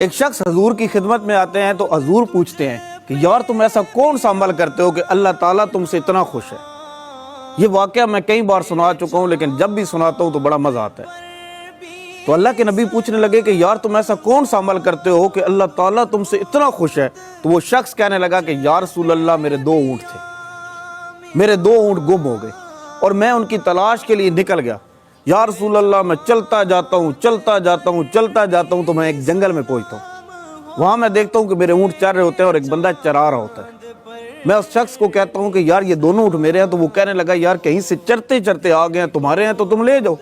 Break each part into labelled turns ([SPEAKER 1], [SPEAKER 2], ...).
[SPEAKER 1] ایک شخص حضور کی خدمت میں آتے ہیں تو حضور پوچھتے ہیں کہ یار تم ایسا کون سا عمل کرتے ہو کہ اللہ تعالیٰ تم سے اتنا خوش ہے۔ یہ واقعہ میں کئی بار سنا چکا ہوں، لیکن جب بھی سناتا ہوں تو بڑا مزہ آتا ہے۔ تو اللہ کے نبی پوچھنے لگے کہ یار تم ایسا کون سا عمل کرتے ہو کہ اللہ تعالیٰ تم سے اتنا خوش ہے؟ تو وہ شخص کہنے لگا کہ یا رسول اللہ میرے 2 اونٹ تھے، میرے 2 اونٹ گم ہو گئے اور میں ان کی تلاش کے لیے نکل گیا۔ یا رسول اللہ میں چلتا جاتا ہوں تو میں ایک جنگل میں پہنچتا ہوں، وہاں میں دیکھتا ہوں کہ میرے اونٹ چر رہے ہوتے ہیں اور ایک بندہ چرا رہا ہوتا ہے۔ میں اس شخص کو کہتا ہوں کہ یار یہ دونوں اونٹ میرے ہیں، تو وہ کہنے لگا یار کہیں سے چرتے چرتے آ گئے ہیں، تمہارے ہیں تو تم لے جاؤ۔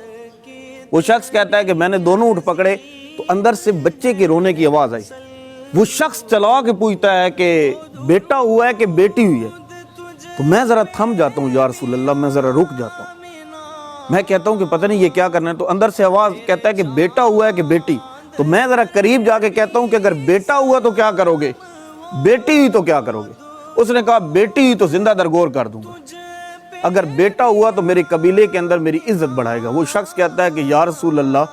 [SPEAKER 1] وہ شخص کہتا ہے کہ میں نے دونوں اونٹ پکڑے تو اندر سے بچے کے رونے کی آواز آئی۔ وہ شخص چلا کے پوچھتا ہے کہ بیٹا ہوا ہے کہ بیٹی ہوئی ہے؟ تو میں ذرا تھم جاتا ہوں، یا رسول اللہ میں ذرا رک جاتا ہوں۔ میں کہتا ہوں کہ پتہ نہیں یہ کیا کرنا ہے، تو اندر سے آواز کہتا ہے کہ بیٹا ہوا ہے کہ بیٹی؟ تو میں ذرا قریب جا کے کہتا ہوں کہ اگر بیٹا ہوا تو کیا کرو گے، بیٹی ہوئی تو کیا کرو گے؟ اس نے کہا بیٹی ہوئی تو زندہ درگور کر دوں گا، اگر بیٹا ہوا تو میرے قبیلے کے اندر میری عزت بڑھائے گا۔ وہ شخص کہتا ہے کہ یا رسول اللہ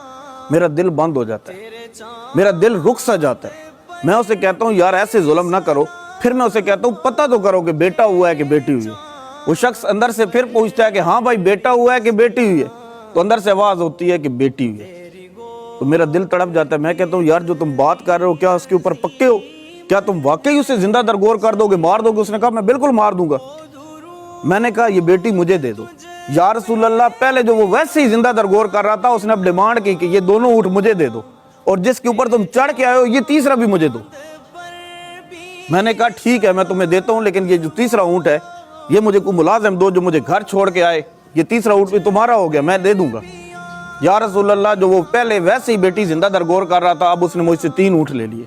[SPEAKER 1] میرا دل بند ہو جاتا ہے، میرا دل رک سا جاتا ہے۔ میں اسے کہتا ہوں یار ایسے ظلم نہ کرو۔ پھر میں اسے کہتا ہوں پتہ تو کرو کہ بیٹا ہوا ہے کہ بیٹی ہوئی ہے۔ وہ شخص اندر سے پھر پوچھتا ہے کہ ہاں بھائی بیٹا ہوا ہے کہ بیٹی ہوئی ہے؟ تو اندر سے آواز ہوتی ہے کہ بیٹی ہوئی ہے۔ تو میرا دل تڑپ جاتا ہے۔ میں کہتا ہوں یار جو تم بات کر رہے ہو کیا اس کے اوپر پکے ہو؟ کیا تم واقعی اسے زندہ درگور کر دو گے، مار دو گے؟ اس نے کہا میں بالکل مار دوں گا۔ میں نے کہا یہ بیٹی مجھے دے دو۔ یا رسول اللہ پہلے جو وہ ویسے ہی زندہ درگور کر رہا تھا اس نے اب ڈیمانڈ کی کہ یہ دونوں اونٹ مجھے دے دو، اور جس کے اوپر تم چڑھ کے آئے ہو یہ تیسرا بھی مجھے دو۔ میں نے کہا ٹھیک ہے میں تمہیں دیتا ہوں، لیکن یہ جو تیسرا اونٹ ہے یہ مجھے کوئی ملازم دو جو مجھے گھر چھوڑ کے آئے، یہ تیسرا اونٹ بھی تمہارا ہو گیا، میں دے دوں گا۔ یا رسول اللہ جو وہ پہلے ویسے ہی بیٹی زندہ درگور کر رہا تھا اب اس نے مجھ سے 3 اونٹ لے لیے۔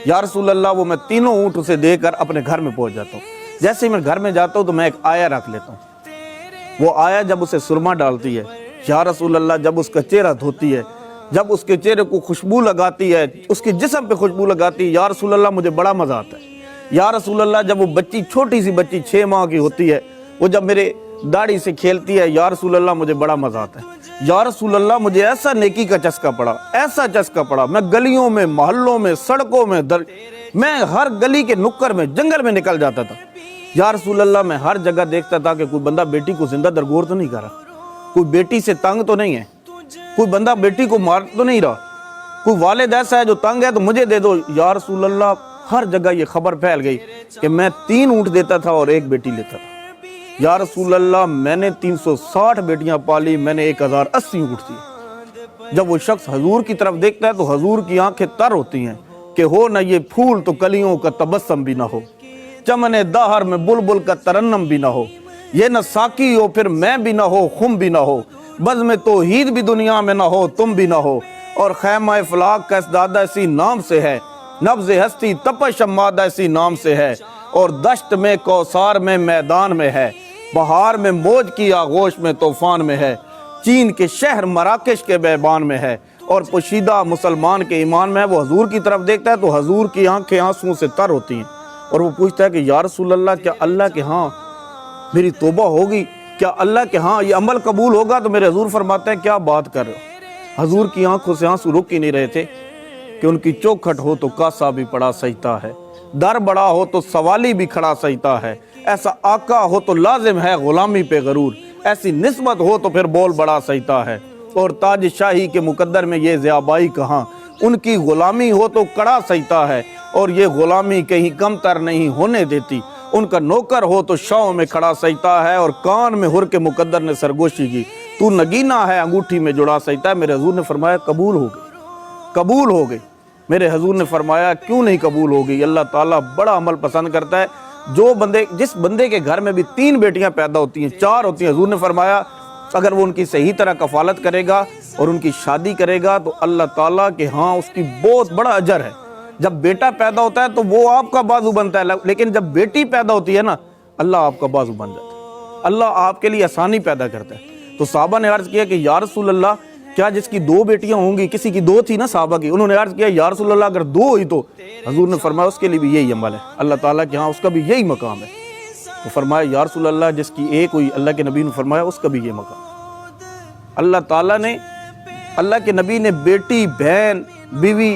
[SPEAKER 1] یا رسول اللہ وہ میں تینوں اونٹ اسے دے کر اپنے گھر میں پہنچ جاتا ہوں۔ جیسے ہی میں گھر میں جاتا ہوں تو میں ایک آیا رکھ لیتا ہوں۔ وہ آیا جب اسے سرما ڈالتی ہے، یا رسول اللہ جب اس کا چہرہ دھوتی ہے، جب اس کے چہرے کو خوشبو لگاتی ہے، اس کے جسم پہ خوشبو لگاتی ہے، یا رسول اللہ مجھے بڑا مزہ آتا ہے۔ یا رسول اللہ جب وہ بچی چھوٹی سی بچی 6 ماہ کی ہوتی ہے، وہ جب میرے داڑھی سے کھیلتی ہے، یا رسول اللہ مجھے بڑا مزہ آتا ہے۔ یا رسول اللہ مجھے ایسا نیکی کا چسکا پڑا، ایسا چسکا پڑا، میں گلیوں میں، محلوں میں، سڑکوں میں، میں ہر گلی کے نکر میں، جنگل میں نکل جاتا تھا۔ یا رسول اللہ میں ہر جگہ دیکھتا تھا کہ کوئی بندہ بیٹی کو زندہ درگور تو نہیں کر رہا، کوئی بیٹی سے تنگ تو نہیں ہے، کوئی بندہ بیٹی کو مار تو نہیں رہا، کوئی والد ایسا ہے جو تنگ ہے تو مجھے دے دو۔ یا رسول اللہ ہر جگہ یہ خبر پھیل گئی کہ میں 3 اونٹ دیتا تھا اور 1 بیٹی لیتا تھا۔ یا رسول اللہ میں نے 360 بیٹیاں پالی، میں نے 1080 اونٹ دی۔ جب وہ شخص حضور کی طرف دیکھتا ہے تو حضور کی آنکھیں تر ہوتی ہیں کہ ہو نہ یہ پھول تو کلیوں کا تبسم بھی نہ ہو، چمن دہر میں بلبل کا ترنم بھی نہ ہو، یہ نہ ساقی ہو پھر میں بھی نہ ہو، خم بھی نہ ہو، بزم توحید بھی دنیا میں نہ ہو، تم بھی نہ ہو، اور خیمہ فلاق کا اسدادہ اسی نام سے ہے، نبض ہستی تپش اماد اسی نام سے ہے، اور دشت میں کوثار میں میدان میں ہے، بہار میں موج کی آغوش میں طوفان میں ہے، چین کے شہر مراکش کے بیابان میں ہے، اور پوشیدہ مسلمان کے ایمان میں ہے۔ وہ حضور کی طرف دیکھتا ہے تو حضور کی آنکھیں آنسوؤں سے تر ہوتی ہیں، اور وہ پوچھتا ہے کہ یا رسول اللہ کیا اللہ کے ہاں میری توبہ ہوگی، کیا اللہ کے ہاں یہ عمل قبول ہوگا؟ تو میرے حضور فرماتے ہیں کیا بات کر رہے ہو؟ حضور کی آنکھوں سے آنسو رک ہی نہیں رہے تھے کہ ان کی چوکھٹ ہو تو کاسا بھی پڑا سجتا ہے، در بڑا ہو تو سوالی بھی کھڑا سجتا ہے، ایسا آقا ہو تو لازم ہے غلامی پہ غرور، ایسی نسبت ہو تو پھر بول بڑا سجتا ہے، اور تاج شاہی کے مقدر میں یہ زیبائی کہاں، ان کی غلامی ہو تو کڑا سجتا ہے، اور یہ غلامی کہیں کم تر نہیں ہونے دیتی، ان کا نوکر ہو تو شاؤں میں کھڑا سجتا ہے، اور کان میں ہر کے مقدر نے سرگوشی کی، تو نگینہ ہے انگوٹھی میں جڑا سجتا ہے۔ میرے حضور نے فرمایا قبول ہو گئی، قبول ہو گئی۔ میرے حضور نے فرمایا کیوں نہیں قبول ہوگی؟ اللہ تعالیٰ بڑا عمل پسند کرتا ہے۔ جس بندے کے گھر میں بھی 3 بیٹیاں پیدا ہوتی ہیں، 4 ہوتی ہیں، حضور نے فرمایا اگر وہ ان کی صحیح طرح کفالت کرے گا اور ان کی شادی کرے گا تو اللہ تعالیٰ کے ہاں اس کی بہت بڑا اجر ہے۔ جب بیٹا پیدا ہوتا ہے تو وہ آپ کا بازو بنتا ہے، لیکن جب بیٹی پیدا ہوتی ہے نا اللہ آپ کا بازو بن جاتا ہے، اللہ آپ کے لیے آسانی پیدا کرتا ہے۔ تو صحابہ نے عرض کیا کہ یا رسول اللہ کیا جس کی 2 بیٹیاں ہوں گی، کسی کی 2 تھی نا صحابہ کی، انہوں نے عرض کیا یا رسول اللہ اگر 2 ہوئی تو؟ حضور نے فرمایا اس کے لیے بھی یہی عمل ہے، اللہ تعالیٰ کے ہاں اس کا بھی یہی مقام ہے۔ تو فرمایا یا رسول اللہ جس کی 1 ہوئی، اللہ کے نبی نے فرمایا اس کا بھی یہ مقام ہے۔ اللہ تعالیٰ نے، اللہ کے نبی نے بیٹی، بہن، بیوی،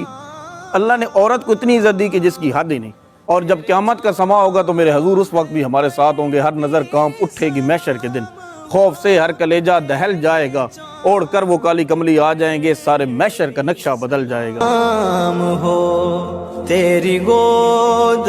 [SPEAKER 1] اللہ نے عورت کو اتنی عزت دی کہ جس کی حد ہی نہیں. اور جب قیامت کا سما ہوگا تو میرے حضور اس وقت بھی ہمارے ساتھ ہوں گے. ہر نظر کانپ اٹھے گی محشر کے دن, خوف سے ہر کلیجہ دہل جائے گا, اوڑھ کر وہ کالی کملی آ جائیں گے, سارے محشر کا نقشہ بدل جائے گا.
[SPEAKER 2] ہو تیری گود